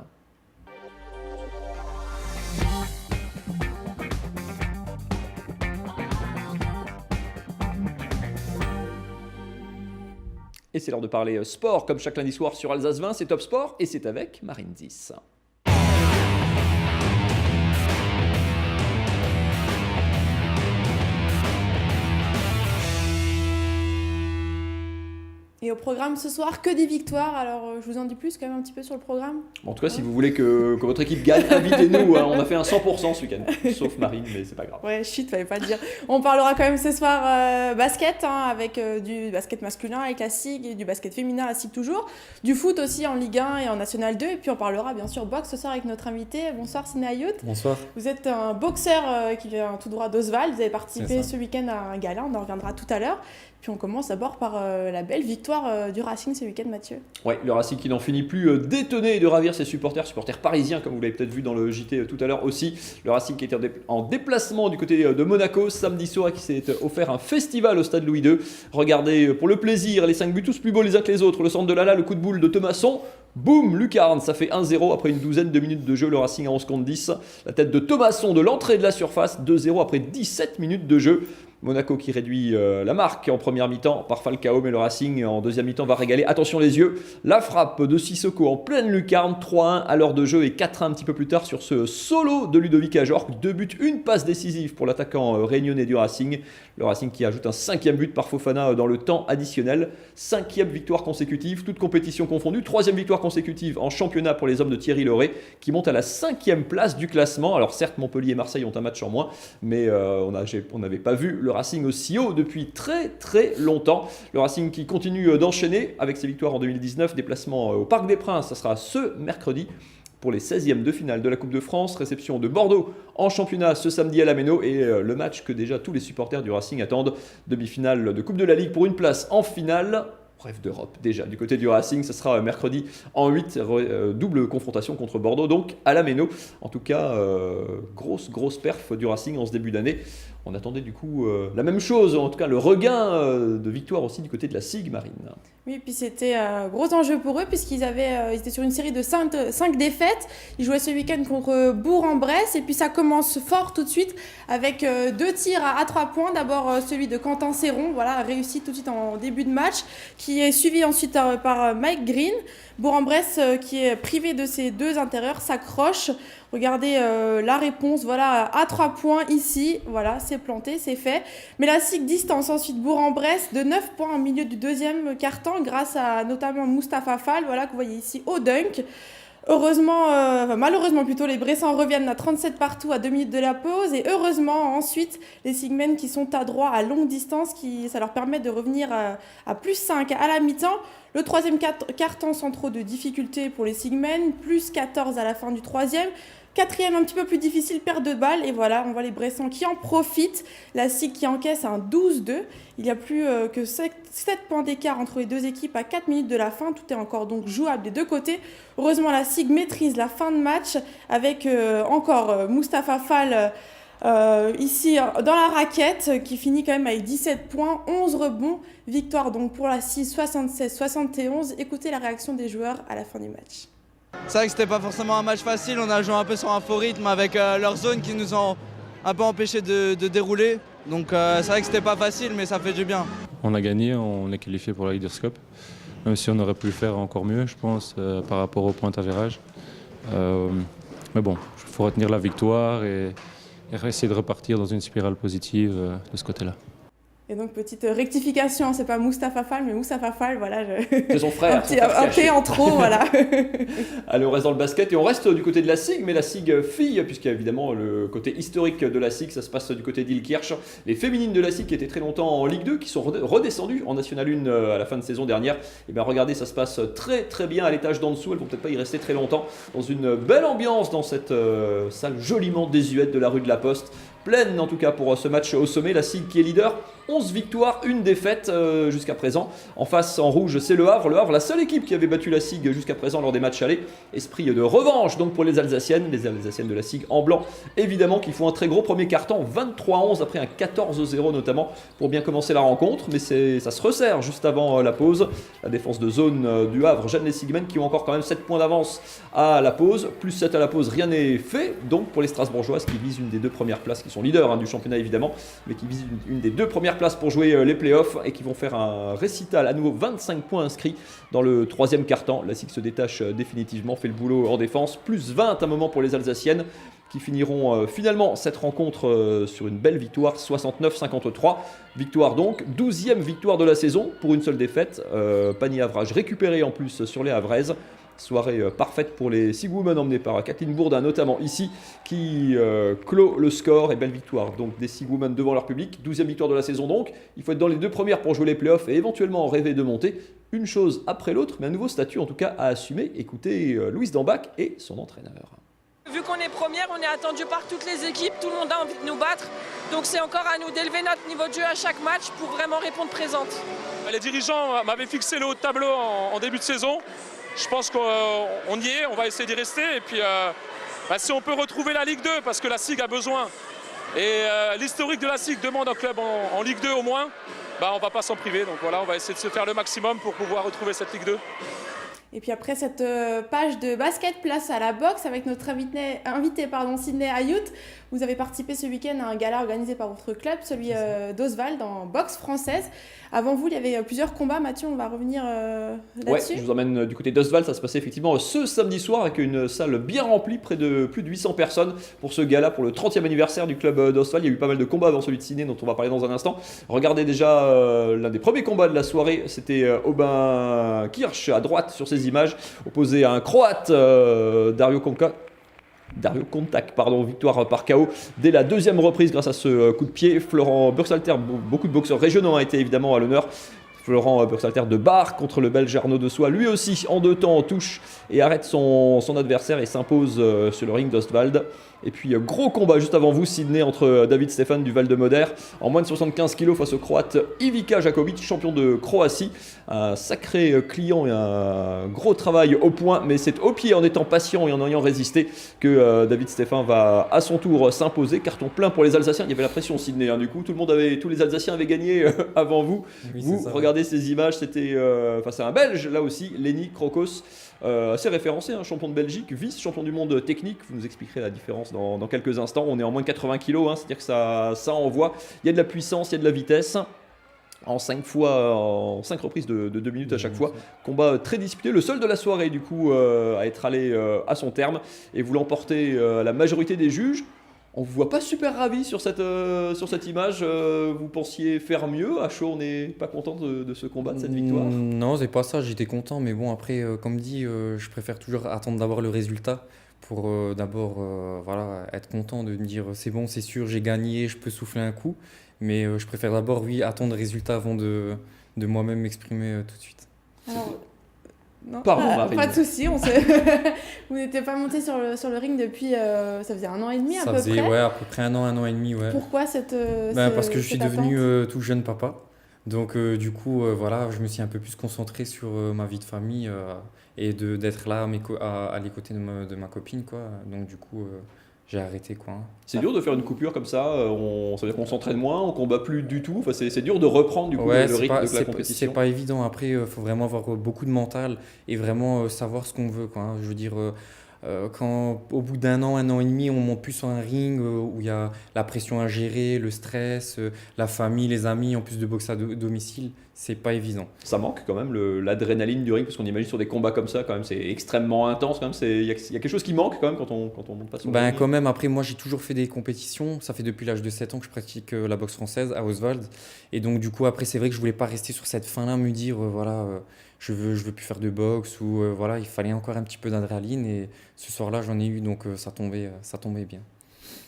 Et c'est l'heure de parler sport, comme chaque lundi soir sur Alsace 20, c'est Top Sport, et c'est avec Marine 10. Et au programme ce soir, que des victoires. Alors, je vous en dis plus quand même un petit peu sur le programme. En tout cas, si vous voulez que votre équipe gagne, invitez-nous. Hein. On a fait un 100% ce week-end, sauf Marine, mais c'est pas grave. Ouais, shit, fallait pas le dire. On parlera quand même ce soir basket, avec du basket masculin avec la SIG, et du basket féminin, la SIG toujours. Du foot aussi en Ligue 1 et en National 2. Et puis on parlera bien sûr boxe ce soir avec notre invité. Bonsoir Sydney Ayout. Bonsoir. Vous êtes un boxeur qui vient tout droit d'Oswald. Vous avez participé ce week-end à un gala, on en reviendra tout à l'heure. Puis on commence d'abord par la belle victoire du Racing ce week-end, Mathieu. Ouais, le Racing qui n'en finit plus d'étonner et de ravir ses supporters parisiens, comme vous l'avez peut-être vu dans le JT tout à l'heure aussi. Le Racing qui était en déplacement du côté de Monaco samedi soir et qui s'est offert un festival au stade Louis II. Regardez pour le plaisir les 5 buts tous plus beaux les uns que les autres. Le centre de Lala, le coup de boule de Thomasson. Boum, lucarne, ça fait 1-0 après une douzaine de minutes de jeu. Le Racing à 11 contre 10. La tête de Thomasson de l'entrée de la surface, 2-0 après 17 minutes de jeu. Monaco qui réduit la marque en première mi-temps par Falcao, mais le Racing en deuxième mi-temps va régaler. Attention les yeux, la frappe de Sissoko en pleine lucarne, 3-1 à l'heure de jeu et 4-1 un petit peu plus tard sur ce solo de Ludovic Ajorc. 2 buts, une passe décisive pour l'attaquant réunionnais du Racing. Le Racing qui ajoute un 5e but par Fofana dans le temps additionnel. 5e victoire consécutive, toute compétition confondue. 3e victoire consécutive en championnat pour les hommes de Thierry Lauré qui monte à la 5e place du classement. Alors certes, Montpellier et Marseille ont un match en moins, mais on n'avait pas vu le Racing aussi haut depuis très très longtemps. Le Racing qui continue d'enchaîner avec ses victoires en 2019, déplacement au Parc des Princes, ça sera ce mercredi. pour les 16e de finale de la Coupe de France. Réception de Bordeaux en championnat ce samedi à la Méno et le match que déjà tous les supporters du Racing attendent. Demi-finale de Coupe de la Ligue pour une place en finale. Rêve d'Europe déjà du côté du Racing, ce sera mercredi en 8, double confrontation contre Bordeaux donc à la Méno. En tout cas, grosse perf du Racing en ce début d'année. On attendait du coup la même chose, en tout cas le regain de victoire aussi du côté de la SIG Marine. Oui, puis c'était un gros enjeu pour eux puisqu'ils étaient sur une série de 5 défaites. Ils jouaient ce week-end contre Bourg-en-Bresse et puis ça commence fort tout de suite avec 2 tirs à 3 points. D'abord celui de Quentin Serron, voilà, réussi tout de suite en début de match, qui est suivi ensuite par Mike Green. Bourg-en-Bresse qui est privé de ses 2 intérieurs s'accroche. Regardez la réponse, voilà, à 3 points ici, voilà, c'est planté, c'est fait. Mais la SIG distance ensuite Bourg-en-Bresse de 9 points au milieu du deuxième quart-temps grâce à notamment Mustapha Fall, voilà, que vous voyez ici au dunk. Malheureusement plutôt, les Bressans reviennent à 37 partout à 2 minutes de la pause et heureusement ensuite les Sigmen qui sont à droit à longue distance, ça leur permet de revenir à plus 5 à la mi-temps. Le troisième quart-temps sans trop de difficultés pour les Sigmen, plus 14 à la fin du troisième. Quatrième, un petit peu plus difficile, perte de balle. Et voilà, on voit les Bressans qui en profitent. La SIG qui encaisse un 12-2. Il n'y a plus que 7 points d'écart entre les deux équipes à 4 minutes de la fin. Tout est encore donc jouable des deux côtés. Heureusement, la SIG maîtrise la fin de match avec encore Mustapha Fall ici dans la raquette qui finit quand même avec 17 points, 11 rebonds. Victoire donc pour la SIG 76-71. Écoutez la réaction des joueurs à la fin du match. C'est vrai que c'était pas forcément un match facile, on a joué un peu sur un faux rythme avec leurs zones qui nous ont un peu empêchés de dérouler. Donc c'est vrai que c'était pas facile mais ça fait du bien. On a gagné, on est qualifié pour la Leaders Cup, même si on aurait pu le faire encore mieux je pense par rapport au point d'avérage. Mais bon, il faut retenir la victoire et essayer de repartir dans une spirale positive de ce côté-là. Et donc, petite rectification, c'est pas Mustapha Fall, mais Mustapha Fall, voilà. C'est son frère. Un P en trop, voilà. Allez, on reste dans le basket et on reste du côté de la SIG, mais la SIG fille, puisqu'il y a évidemment le côté historique de la SIG, ça se passe du côté d'Ilkirch. Les féminines de la SIG qui étaient très longtemps en Ligue 2, qui sont redescendues en National 1 à la fin de saison dernière. Et bien regardez, ça se passe très bien à l'étage d'en dessous, elles vont peut-être pas y rester très longtemps, dans une belle ambiance dans cette salle joliment désuète de la rue de la Poste. Pleine en tout cas pour ce match au sommet, la SIG qui est leader, 11 victoires, 1 défaite jusqu'à présent. En face en rouge c'est le Havre, la seule équipe qui avait battu la SIG jusqu'à présent lors des matchs allés. Esprit de revanche donc pour les Alsaciennes de la SIG en blanc évidemment qui font un très gros premier quart-temps, 23-11 après un 14-0 notamment pour bien commencer la rencontre, mais ça se resserre juste avant la pause. La défense de zone du Havre gêne les Sigmen qui ont encore quand même 7 points d'avance à la pause, plus 7 à la pause, rien n'est fait donc pour les Strasbourgeoises qui visent une des 2 premières places qui sont leaders du championnat évidemment, mais qui visent une des 2 premières places pour jouer les playoffs et qui vont faire un récital à nouveau 25 points inscrits dans le 3e quart-temps. La SIG se détache définitivement, fait le boulot en défense, plus 20 un moment pour les Alsaciennes qui finiront finalement cette rencontre sur une belle victoire 69-53. Victoire donc, 12e victoire de la saison pour une seule défaite, panier average récupéré en plus sur les Havraises. Soirée parfaite pour les Sig Women emmenées par Kathleen Bourdin notamment ici qui clôt le score et belle victoire donc des Sig Women devant leur public, 12e victoire de la saison donc, il faut être dans les 2 premières pour jouer les playoffs et éventuellement rêver de monter, une chose après l'autre mais un nouveau statut en tout cas à assumer. Écoutez Louise Dambach et son entraîneur. Vu qu'on est première, on est attendu par toutes les équipes, tout le monde a envie de nous battre, donc c'est encore à nous d'élever notre niveau de jeu à chaque match pour vraiment répondre présente. Les dirigeants m'avaient fixé le haut de tableau en début de saison. Je pense qu'on y est, on va essayer d'y rester. Et puis, si on peut retrouver la Ligue 2, parce que la SIG a besoin, et l'historique de la SIG demande un club en Ligue 2 au moins, on ne va pas s'en priver. Donc voilà, on va essayer de se faire le maximum pour pouvoir retrouver cette Ligue 2. Et puis après cette page de basket, place à la boxe avec notre invité Sydney Ayout. Vous avez participé ce week-end à un gala organisé par votre club, celui d'Oswald en boxe française. Avant vous, il y avait plusieurs combats. Mathieu, on va revenir là-dessus. Ouais, je vous emmène du côté d'Oswald. Ça se passait effectivement ce samedi soir avec une salle bien remplie, près de plus de 800 personnes pour ce gala, pour le 30e anniversaire du club d'Oswald. Il y a eu pas mal de combats avant celui de Sydney dont on va parler dans un instant. Regardez déjà l'un des premiers combats de la soirée. C'était Aubin Kirsch à droite sur ces images, opposé à un Croate, Dario Contact, victoire par KO dès la 2e reprise grâce à ce coup de pied. Florent Burksalter, beaucoup de boxeurs régionaux ont été évidemment à l'honneur. Florent Burkhalter de Bar contre le Belge Arnaud de Soie, lui aussi en 2 temps touche et arrête son adversaire et s'impose sur le ring d'Ostwald. Et puis gros combat juste avant vous, Sydney, entre David Stefan du Val-de-Moder en moins de 75 kg face au Croate Ivica Jakovic, champion de Croatie. Un sacré client et un gros travail au point, mais c'est au pied en étant patient et en ayant résisté que David Stefan va à son tour s'imposer. Carton plein pour les Alsaciens, il y avait la pression Sydney, du coup tous les Alsaciens avaient gagné avant vous. Oui, Vous regardez ces images, c'était face à un Belge là aussi, Lenny Krokos. Assez référencé, champion de Belgique, vice-champion du monde technique. Vous nous expliquerez la différence dans quelques instants. On est en moins de 80 kg, c'est-à-dire que ça envoie. Il y a de la puissance, il y a de la vitesse. En 5 reprises de 2 minutes à chaque fois. Combat très disputé, le seul de la soirée du coup à être allé à son terme. Et vous l'emportez la majorité des juges. On ne vous voit pas super ravi sur cette image. Vous pensiez faire mieux. À chaud, on n'est pas content de ce combat, de cette victoire. Non, c'est pas ça. J'étais content. Mais bon, après, comme dit, je préfère toujours attendre d'avoir le résultat pour d'abord être content de me dire c'est bon, c'est sûr, j'ai gagné, je peux souffler un coup. Mais je préfère d'abord, attendre le résultat avant de moi-même m'exprimer tout de suite. Alors, non, Pardon, pas de souci. Vous n'étiez pas monté sur le ring depuis, ça faisait 1 an et demi à peu près. Ça faisait à peu près 1 an et demi. Ouais. Pourquoi cette parce que je suis cette devenu attente tout jeune papa. Donc du coup, je me suis un peu plus concentré sur ma vie de famille et d'être là à les côtés de ma copine, quoi. Donc du coup, j'ai arrêté, quoi. C'est dur de faire une coupure comme ça. Ça veut dire qu'on s'entraîne moins, on combat plus du tout. Enfin, c'est dur de reprendre du coup le rythme de la compétition. C'est pas évident. Après, faut vraiment avoir beaucoup de mental et vraiment savoir ce qu'on veut, quoi. Je veux dire. Quand au bout d'1 an et demi, on monte plus sur un ring où il y a la pression à gérer, le stress, la famille, les amis, en plus de boxe à domicile, c'est pas évident. Ça manque quand même l'adrénaline du ring, parce qu'on imagine sur des combats comme ça, quand même, c'est extrêmement intense. Il y a quelque chose qui manque quand même quand on monte pas sur le ring. Quand même, après, moi j'ai toujours fait des compétitions. Ça fait depuis l'âge de 7 ans que je pratique la boxe française à Oswald. Et donc, du coup, après, c'est vrai que je voulais pas rester sur cette fin-là, me dire, je veux plus faire de boxe ou il fallait encore un petit peu d'adrénaline et ce soir-là j'en ai eu, donc ça tombait bien.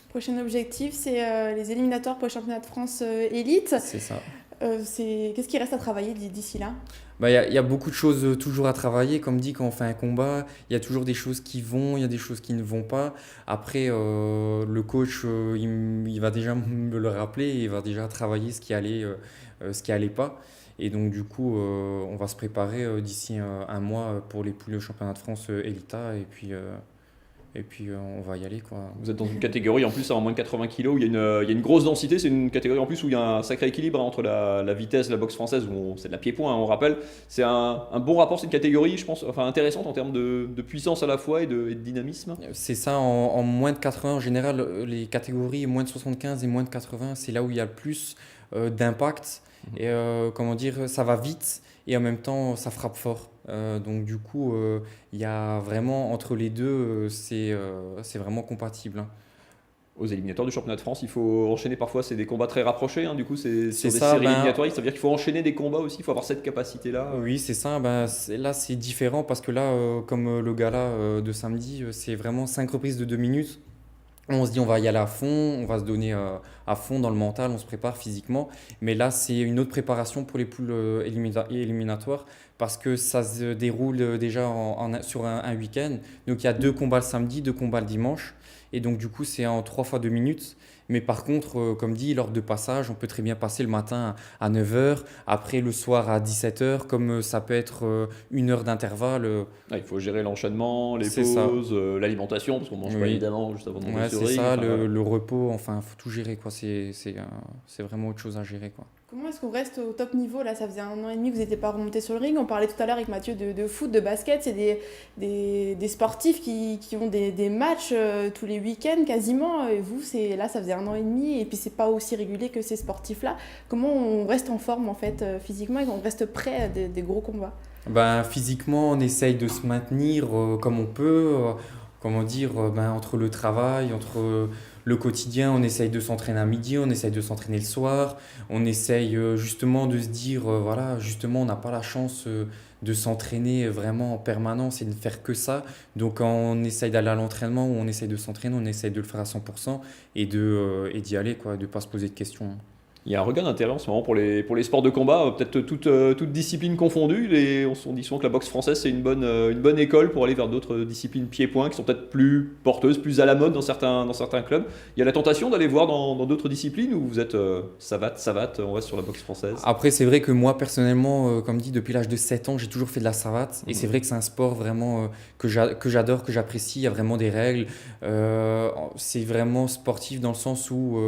Prochain objectif, c'est les éliminatoires pour le championnat de France élite. C'est ça. Qu'est-ce qui reste à travailler d'ici là? Il y a beaucoup de choses toujours à travailler. Comme dit, quand on fait un combat, il y a toujours des choses qui vont, il y a des choses qui ne vont pas. Après, le coach, il va déjà me le rappeler, il va déjà travailler ce qui allait pas. Et donc du coup, on va se préparer d'ici 1 mois pour les poules au championnat de France Elita et puis on va y aller, quoi. Vous êtes dans une catégorie en plus en moins de 80 kg où il y a une grosse densité. C'est une catégorie en plus où il y a un sacré équilibre entre la vitesse et la boxe française où c'est de la pied-point, on rappelle. C'est un bon rapport, c'est une catégorie, je pense, intéressante en termes de puissance à la fois et de dynamisme. C'est ça, en moins de 80 en général, les catégories moins de 75 et moins de 80, c'est là où il y a le plus d'impact. Et ça va vite et en même temps ça frappe fort. Donc du coup, il y a vraiment entre les deux, c'est vraiment compatible. Aux éliminatoires du championnat de France, il faut enchaîner parfois, c'est des combats très rapprochés, du coup c'est sur des ça, séries éliminatoires, ça veut dire qu'il faut enchaîner des combats aussi, il faut avoir cette capacité-là. Oui, c'est ça, là c'est différent parce que là, comme le gala de samedi, c'est vraiment 5 reprises de 2 minutes. On se dit on va y aller à fond, on va se donner à fond dans le mental, on se prépare physiquement. Mais là, c'est une autre préparation pour les poules éliminatoires parce que ça se déroule déjà sur un week-end. Donc il y a 2 combats le samedi, 2 combats le dimanche. Et donc du coup, c'est en 3 fois 2 minutes. Mais par contre, comme dit, lors de passage, on peut très bien passer le matin à 9h, après le soir à 17h, comme ça peut être 1 heure d'intervalle. Il faut gérer l'enchaînement, les pauses, l'alimentation, parce qu'on mange pas évidemment juste avant de monter sur le ring. C'est ça, le repos, il faut tout gérer, quoi. C'est vraiment autre chose à gérer, quoi. Comment est-ce qu'on reste au top niveau là? Ça faisait 1 an et demi que vous n'étiez pas remonté sur le ring. On parlait tout à l'heure avec Mathieu de foot, de basket. C'est des sportifs qui ont des matchs tous les week-ends quasiment. Et vous, là, ça faisait 1 an et demi et puis c'est pas aussi régulier que ces sportifs-là. Comment on reste en forme en fait physiquement et qu'on reste prêt à des gros combats? Physiquement, on essaye de se maintenir comme on peut. Entre le travail, entre le quotidien, on essaye de s'entraîner à midi, on essaye de s'entraîner le soir, on essaye justement de se dire, justement on n'a pas la chance de s'entraîner vraiment en permanence et de ne faire que ça. Donc on essaye d'aller à l'entraînement ou on essaye de s'entraîner, on essaye de le faire à 100% et d'y aller, quoi, de ne pas se poser de questions. Il y a un regain d'intérêt en ce moment pour les sports de combat, peut-être toutes disciplines confondues. On dit souvent que la boxe française c'est une bonne école pour aller vers d'autres disciplines pieds-poings qui sont peut-être plus porteuses, plus à la mode dans certains clubs. Il y a la tentation d'aller voir dans d'autres disciplines ou vous êtes savate, on reste sur la boxe française? Après, c'est vrai que moi personnellement, comme dit, depuis l'âge de 7 ans, j'ai toujours fait de la savate. Et c'est vrai que c'est un sport vraiment que j'adore, que j'apprécie. Il y a vraiment des règles. C'est vraiment sportif dans le sens où,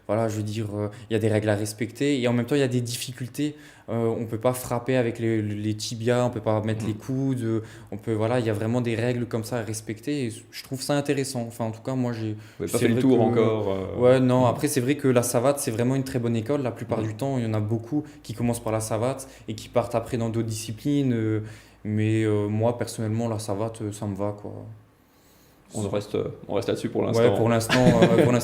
voilà, je veux dire, il y a des règles à respecter et en même temps il y a des difficultés. On peut pas frapper avec les tibias, on peut pas mettre les coudes, voilà, il y a vraiment des règles comme ça à respecter et je trouve ça intéressant. Enfin, en tout cas, moi j'ai pas fait le tour encore. Ouais, non, après c'est vrai que la savate c'est vraiment une très bonne école. La plupart du temps, il y en a beaucoup qui commencent par la savate et qui partent après dans d'autres disciplines. Mais moi personnellement, la savate ça me va, quoi. On reste là-dessus pour l'instant. Ouais, pour l'instant,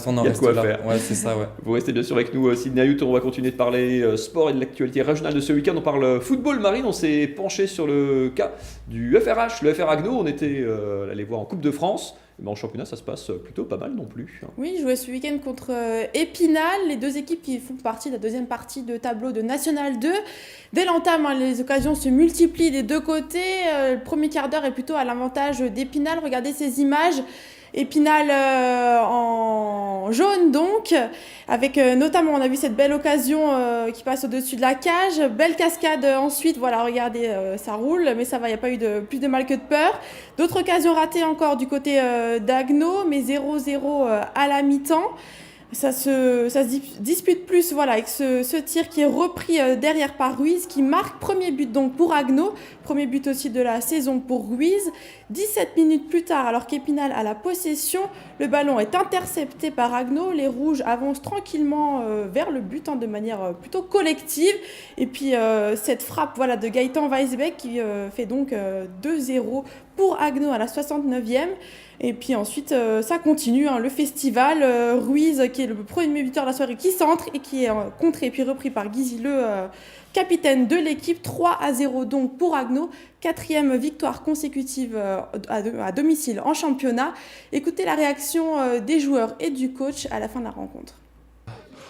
on en reste là. Ouais, c'est ça, ouais. Vous restez bien sûr avec nous, Sydney Ayut. On va continuer de parler sport et de l'actualité régionale de ce week-end. On parle football, Marine. On s'est penché sur le cas du FRH, le FR Agno. On était allé voir en Coupe de France. Mais en championnat, ça se passe plutôt pas mal non plus. Oui, joué ce week-end contre Épinal, les deux équipes qui font partie de la deuxième partie de tableau de National 2. Dès l'entame, les occasions se multiplient des deux côtés. Le premier quart d'heure est plutôt à l'avantage d'Épinal. Regardez ces images. Épinal en jaune donc, avec notamment on a vu cette belle occasion qui passe au-dessus de la cage, belle cascade ensuite, voilà, regardez, ça roule, mais ça va, il n'y a pas eu plus de mal que de peur. D'autres occasions ratées encore du côté d'Agno, mais 0-0 à la mi-temps. Ça se dispute plus, voilà, avec ce tir qui est repris derrière par Ruiz, qui marque premier but donc pour Agno, premier but aussi de la saison pour Ruiz. 17 minutes plus tard, alors qu'Épinal a la possession, le ballon est intercepté par Agno, les Rouges avancent tranquillement vers le but de manière plutôt collective. Et puis cette frappe, voilà, de Gaëtan Weisbeck qui fait donc 2-0 pour Agno à la 69e. Et puis ensuite, ça continue, le festival. Ruiz, qui est le premier buteur de la soirée, qui centre et qui est contré puis repris par Guizy, le capitaine de l'équipe. 3-0 donc pour Agno. 4e victoire consécutive à domicile en championnat. Écoutez la réaction des joueurs et du coach à la fin de la rencontre.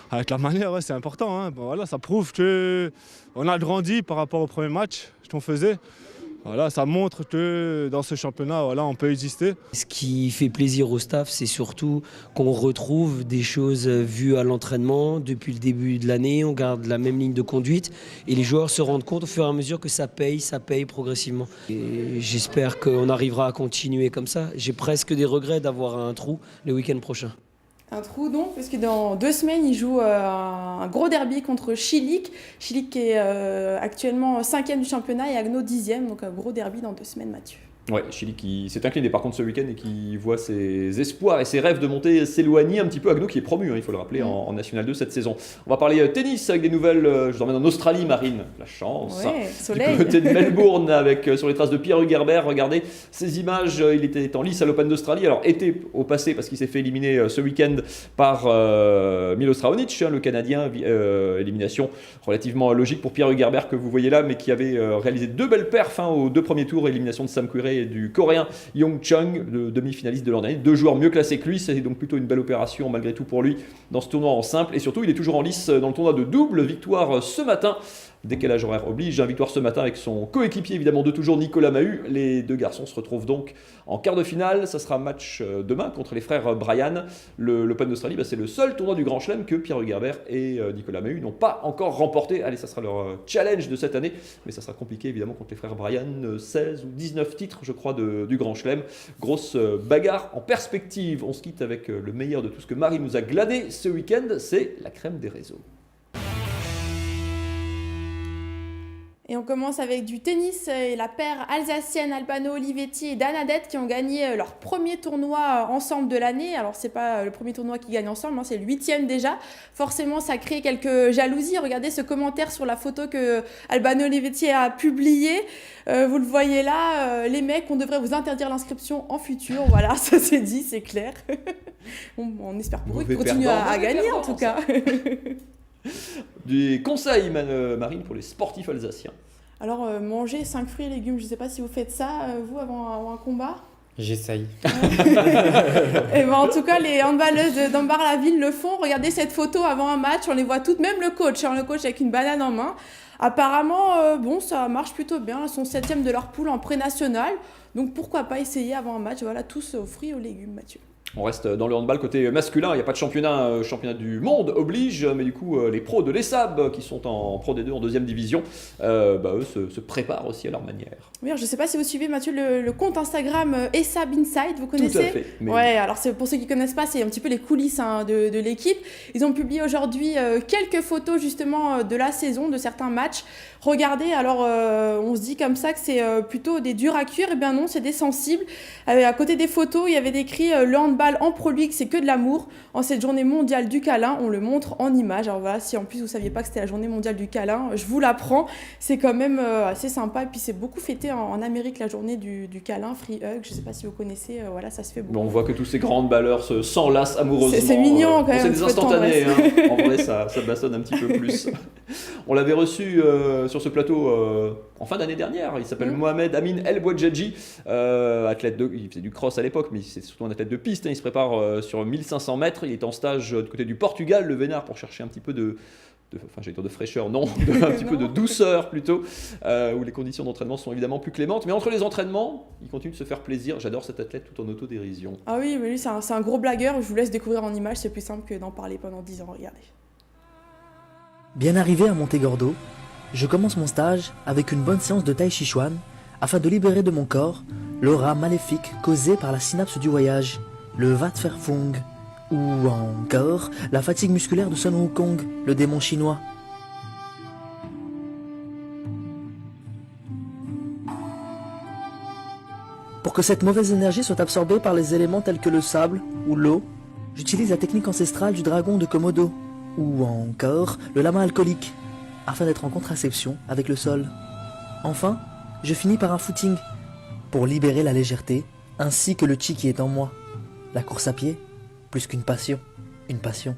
Avec la manière, ouais, c'est important. Bon, voilà, ça prouve qu'on a grandi par rapport au premier match qu'on faisait. Voilà, ça montre que dans ce championnat, voilà, on peut exister. Ce qui fait plaisir au staff, c'est surtout qu'on retrouve des choses vues à l'entraînement depuis le début de l'année. On garde la même ligne de conduite et les joueurs se rendent compte au fur et à mesure que ça paye progressivement. Et j'espère qu'on arrivera à continuer comme ça. J'ai presque des regrets d'avoir un trou le week-end prochain. Un trou donc, parce que dans 2 semaines, il joue un gros derby contre Chilik. Chilik qui est actuellement 5e du championnat et Agno 10e, donc un gros derby dans 2 semaines, Mathieu. Ouais, Chili qui s'est incliné par contre ce week-end et qui voit ses espoirs et ses rêves de monter s'éloigner un petit peu. Agno qui est promu, il faut le rappeler, en National 2 cette saison. On va parler tennis avec des nouvelles. Je vous emmène en Australie, Marine. La chance. Ouais, soleil. Du côté de Melbourne, avec sur les traces de Pierre Hugerbert. Regardez ces images. Il était en lice à l'Open d'Australie. Alors, été au passé parce qu'il s'est fait éliminer ce week-end par Milos Raonic, le Canadien. Élimination relativement logique pour Pierre Hugerbert que vous voyez là, mais qui avait réalisé 2 belles perfs aux 2 premiers tours. Élimination de Sam Querrey et du Coréen Young Chung, le demi-finaliste de l'an dernier. 2 joueurs mieux classés que lui, c'est donc plutôt une belle opération malgré tout pour lui dans ce tournoi en simple. Et surtout, il est toujours en lice dans le tournoi de double. Victoire ce matin, décalage horaire oblige, victoire ce matin avec son coéquipier évidemment de toujours, Nicolas Mahut. Les 2 garçons se retrouvent donc en quart de finale. Ça sera match demain contre les frères Bryan. L'Open d'Australie, c'est le seul tournoi du Grand Chelem que Pierre Hugerbert et Nicolas Mahut n'ont pas encore remporté. Allez, ça sera leur challenge de cette année, mais ça sera compliqué évidemment contre les frères Bryan. 16 ou 19 titres je crois du Grand Chelem. Grosse bagarre en perspective. On se quitte avec le meilleur de tout ce que Marie nous a glané ce week-end, c'est la crème des réseaux. Et on commence avec du tennis et la paire alsacienne Albano Olivetti et Danadette qui ont gagné leur premier tournoi ensemble de l'année. Alors c'est pas le premier tournoi qu'ils gagnent ensemble, c'est le 8e déjà. Forcément ça crée quelques jalousies. Regardez ce commentaire sur la photo que Albano Olivetti a publiée. Vous le voyez là, les mecs, on devrait vous interdire l'inscription en futur. Voilà, ça c'est dit, c'est clair. On espère pour eux qu'ils continuent à gagner en tout cas. Des conseils, Marine, pour les sportifs alsaciens. Alors, manger 5 fruits et légumes, je ne sais pas si vous faites ça, vous, avant un combat. J'essaye. Et ben, en tout cas, les handballeuses d'Ambar-la-Ville le font. Regardez cette photo avant un match, on les voit toutes, même le coach avec une banane en main. Apparemment, bon, ça marche plutôt bien. Elles sont 7e de leur poule en pré-national. Donc pourquoi pas essayer avant un match, voilà, tous aux fruits et aux légumes, Mathieu. On reste dans le handball côté masculin, il n'y a pas de championnat du monde oblige, mais du coup les pros de l'ESAB qui sont en Pro D2 en 2e division, eux se préparent aussi à leur manière. Oui, je ne sais pas si vous suivez, Mathieu, le compte Instagram ESAB Inside, vous connaissez? Tout à fait. Ouais, alors pour ceux qui ne connaissent pas, c'est un petit peu les coulisses de l'équipe. Ils ont publié aujourd'hui quelques photos justement de la saison, de certains matchs. Regardez, alors on se dit comme ça que c'est plutôt des durs à cuire, et bien non, c'est des sensibles. À côté des photos, il y avait décrit le handball en Pro League, c'est que de l'amour. En cette journée mondiale du câlin, on le montre en images. Alors voilà, si en plus vous ne saviez pas que c'était la journée mondiale du câlin, je vous l'apprends. C'est quand même assez sympa. Et puis c'est beaucoup fêté en Amérique, la journée du câlin, Free Hug. Je ne sais pas si vous connaissez, voilà, ça se fait beaucoup. Bon, on voit que tous ces grands handballeurs s'enlacent amoureusement. C'est mignon quand même. C'est des instantanés, hein. En vrai, ça bastonne un petit peu plus. On l'avait reçu sur ce plateau en fin d'année dernière. Il s'appelle Mohamed Amin El Bouadjadji, athlète il faisait du cross à l'époque, mais c'est surtout un athlète de piste. Il se prépare sur 1500 mètres. Il est en stage du côté du Portugal, le Vénard, pour chercher un petit peu de fraîcheur, non, un petit peu de douceur plutôt, où les conditions d'entraînement sont évidemment plus clémentes. Mais entre les entraînements, il continue de se faire plaisir. J'adore cet athlète tout en autodérision. Ah oui, mais lui, c'est un gros blagueur. Je vous laisse découvrir en images. C'est plus simple que d'en parler pendant 10 ans. Regardez. Bien arrivé à Montegordo, je commence mon stage avec une bonne séance de Tai Chi Chuan afin de libérer de mon corps l'aura maléfique causée par la synapse du voyage, le Wat Fer Fung, ou encore la fatigue musculaire de Sun Wukong, le démon chinois. Pour que cette mauvaise énergie soit absorbée par les éléments tels que le sable ou l'eau, j'utilise la technique ancestrale du dragon de Komodo, ou encore le lama alcoolique, afin d'être en contraception avec le sol. Enfin, je finis par un footing, pour libérer la légèreté, ainsi que le chi qui est en moi. La course à pied, plus qu'une passion, une passion.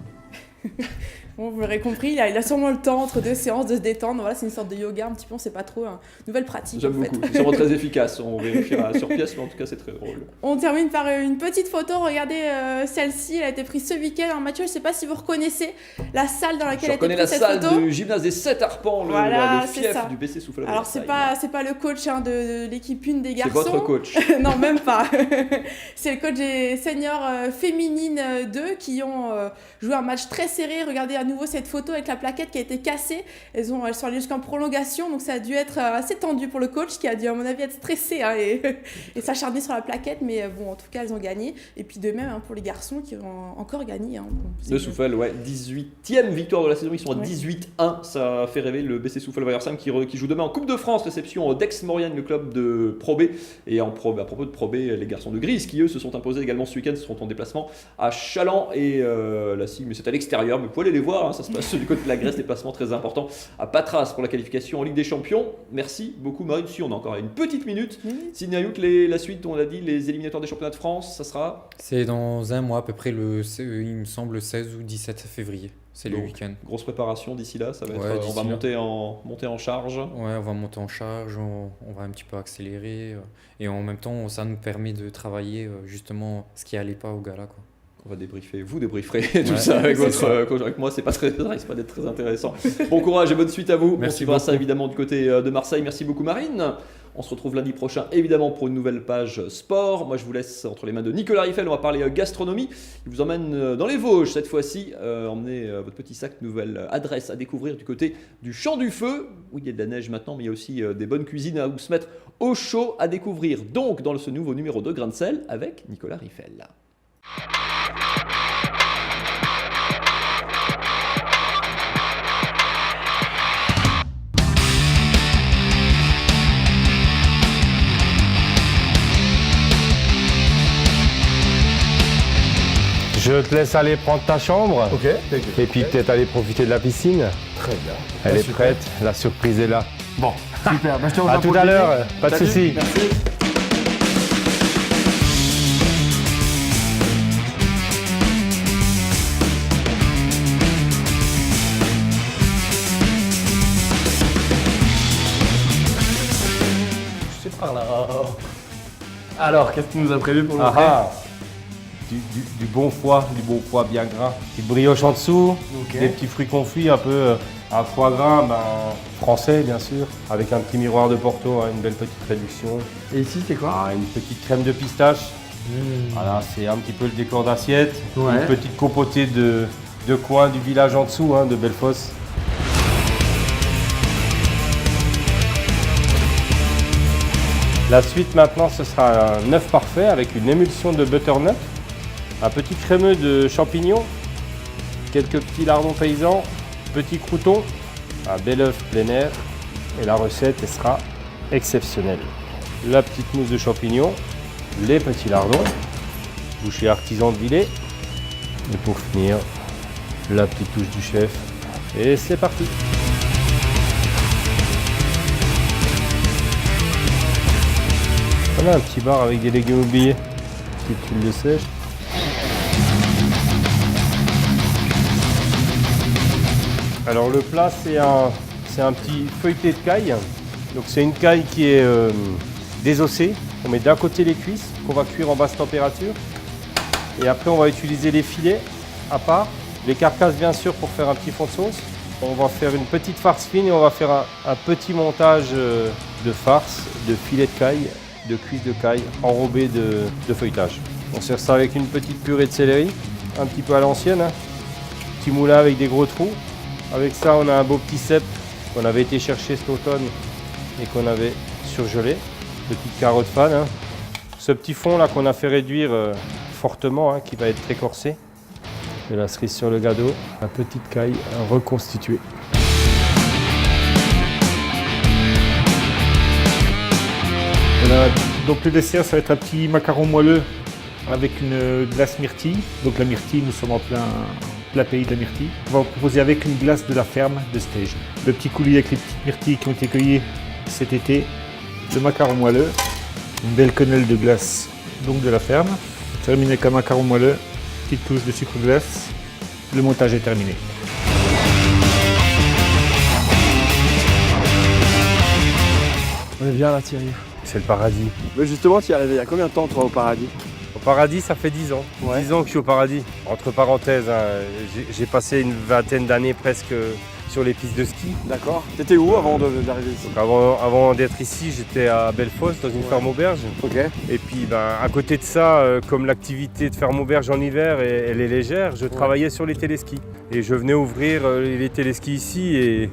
Bon, vous l'aurez compris, il a sûrement le temps entre deux séances de se détendre. Voilà, c'est une sorte de yoga un petit peu, on sait pas trop, nouvelle pratique. J'aime beaucoup, c'est vraiment très efficace, on vérifiera sur pièce, mais en tout cas c'est très drôle. On termine par une petite photo, regardez celle-ci, elle a été prise ce week-end. Alors Mathieu, je sais pas si vous reconnaissez la salle dans laquelle a été prise cette photo. Je reconnais la salle du gymnase des 7 arpents, voilà, le fief du BC Souffle. Alors c'est pas le coach de l'équipe 1 des garçons. C'est votre coach. Non, même pas. C'est le coach des seniors féminines 2 qui ont joué un match très serré. Regardez à nouveau cette photo avec la plaquette qui a été cassée. Elles sont allées jusqu'en prolongation, donc ça a dû être assez tendu pour le coach qui a dû à mon avis être stressé et s'acharner sur la plaquette, mais bon, en tout cas elles ont gagné. Et puis de même pour les garçons qui ont encore gagné. De Souffle, ouais, 18e victoire de la saison, ils sont à 18-1, ça fait rêver le BC Souffle Vaillersam qui joue demain en Coupe de France, réception d'Aix-Maurienne, le club de Pro B. Et à propos de Pro B, les garçons de Grise qui eux se sont imposés également ce week-end, seront en déplacement à Chaland et la SIG, mais c'est à l'extérieur, mais vous pouvez aller les voir, ça se passe du côté de la Grèce, déplacement très important à Patras pour la qualification en Ligue des Champions. Merci beaucoup Marine, si on a encore une petite minute. Sydney Ayout, la suite, on l'a dit, les éliminatoires des championnats de France, ça sera? C'est dans un mois à peu près, il me semble le 16 ou 17 février. C'est le week-end. Grosse préparation d'ici là, ça va être, on va monter en charge. Ouais, on va monter en charge, on va un petit peu accélérer et en même temps ça nous permet de travailler justement ce qui allait pas au gala, quoi. On va débriefer, vous débrieferez tout ça avec avec moi, c'est pas très, ça risque pas d'être très intéressant. Bon courage et bonne suite à vous. Merci. On suivra ça évidemment du côté de Marseille. Merci beaucoup Marine. On se retrouve lundi prochain évidemment pour une nouvelle page sport. Moi je vous laisse entre les mains de Nicolas Riffel, on va parler gastronomie. Il vous emmène dans les Vosges cette fois-ci. Emmenez votre petit sac, nouvelle adresse à découvrir du côté du Champ du Feu. Oui, il y a de la neige maintenant, mais il y a aussi des bonnes cuisines à où se mettre au chaud à découvrir. Donc dans ce nouveau numéro de Grain de Sel avec Nicolas Riffel. Je te laisse aller prendre ta chambre. Ok. Et puis peut-être aller profiter de la piscine. Très bien. Elle est prête, la surprise est là. Bon, super. Je te à tout à l'heure, pas de soucis. Merci. C'est par là. Alors, qu'est-ce que tu nous as prévu pour le montrer? Du bon foie bien gras. Petite brioche en dessous, des petits fruits confits, un peu un foie gras français bien sûr, avec un petit miroir de Porto, une belle petite réduction. Et ici c'est quoi? Une petite crème de pistache. Voilà, c'est un petit peu le décor d'assiette. Une petite compotée de coin du village en dessous, de Bellefosse. La suite maintenant, ce sera un œuf parfait avec une émulsion de butternut, un petit crémeux de champignons, quelques petits lardons paysans, petits croûtons, un bel œuf plein air et la recette elle sera exceptionnelle. La petite mousse de champignons, les petits lardons, boucher artisan de Villers et pour finir, la petite touche du chef et c'est parti. Voilà un petit bar avec des légumes oubliés, petite huile de sèche. Alors le plat c'est un petit feuilleté de caille. Donc c'est une caille qui est désossée. On met d'un côté les cuisses qu'on va cuire en basse température. Et après on va utiliser les filets à part. Les carcasses bien sûr pour faire un petit fond de sauce. On va faire une petite farce fine et on va faire un petit montage de farce, de filets de caille, de cuisses de caille enrobées de feuilletage. On sert ça avec une petite purée de céleri, un petit peu à l'ancienne. Petit moulin avec des gros trous. Avec ça, on a un beau petit cèpe qu'on avait été chercher cet automne et qu'on avait surgelé. Petite carotte fan. Ce petit fond là qu'on a fait réduire fortement, qui va être très corsé. De la cerise sur le gâteau, la petite caille reconstituée. Voilà. Donc le dessert, ça va être un petit macaron moelleux avec une glace myrtille. Donc la myrtille, nous sommes en plein pays de la myrtille. On va vous proposer avec une glace de la ferme de Stege. Le petit coulis avec les petites myrtilles qui ont été cueillies cet été. Le macaron moelleux, une belle quenelle de glace donc de la ferme. Terminé avec un macaron moelleux, petite touche de sucre glace. Le montage est terminé. On est bien là Thierry. C'est le paradis. Mais justement, tu y es arrivé il y a combien de temps toi au paradis? Au paradis, ça fait 10 ans. 10 ans que je suis au paradis. Entre parenthèses, j'ai passé une vingtaine d'années presque sur les pistes de ski. D'accord. T'étais où avant d'arriver ici? Avant d'être ici, j'étais à Bellefosse dans une ferme auberge. Ok. Et puis à côté de ça, comme l'activité de ferme auberge en hiver, elle est légère, je travaillais sur les téléskis. Et je venais ouvrir les téléskis ici et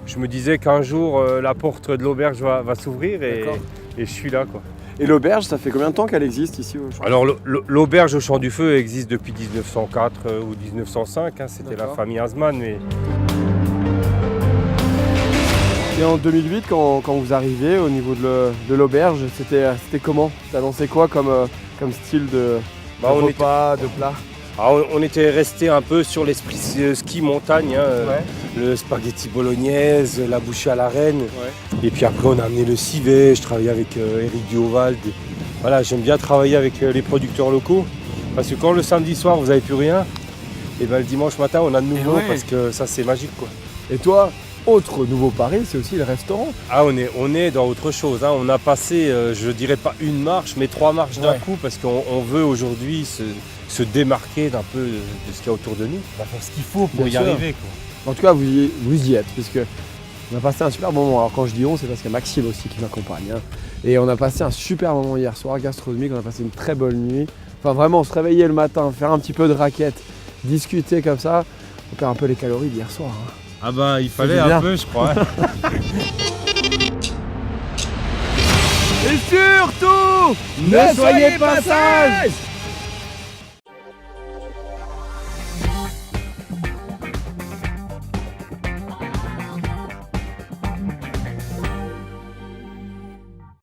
je me disais qu'un jour la porte de l'auberge va s'ouvrir et je suis là quoi. Et l'auberge, ça fait combien de temps qu'elle existe ici? Alors l'auberge au Champ du Feu existe depuis 1904 ou 1905, c'était la famille Hasman. Mais... Et en 2008, quand vous arrivez au niveau de l'auberge, c'était comment? T'annonçais quoi comme style de repas, de plat? On était resté un peu sur l'esprit ski montagne, le spaghetti bolognaise, la bouchée à la reine. Et puis après on a amené le civet, je travaillais avec Eric Duhovald. Voilà, j'aime bien travailler avec les producteurs locaux. Parce que quand le samedi soir vous n'avez plus rien, et le dimanche matin on a de nouveau parce que ça c'est magique quoi. Et toi, autre nouveau pari, c'est aussi le restaurant. On est dans autre chose. On a passé, je dirais pas une marche, mais 3 marches d'un coup parce qu'on veut aujourd'hui se démarquer d'un peu de ce qu'il y a autour de nous. On va faire ce qu'il faut pour y arriver. Quoi. En tout cas, vous y êtes, puisque on a passé un super moment. Alors quand je dis on, c'est parce qu'il y a Maxime aussi qui m'accompagne. Et on a passé un super moment hier soir, gastronomique, on a passé une très bonne nuit. Enfin vraiment, se réveiller le matin, faire un petit peu de raquette, discuter comme ça, on perd un peu les calories d'hier soir. Il fallait un peu, je crois. Et surtout, ne soyez pas sages!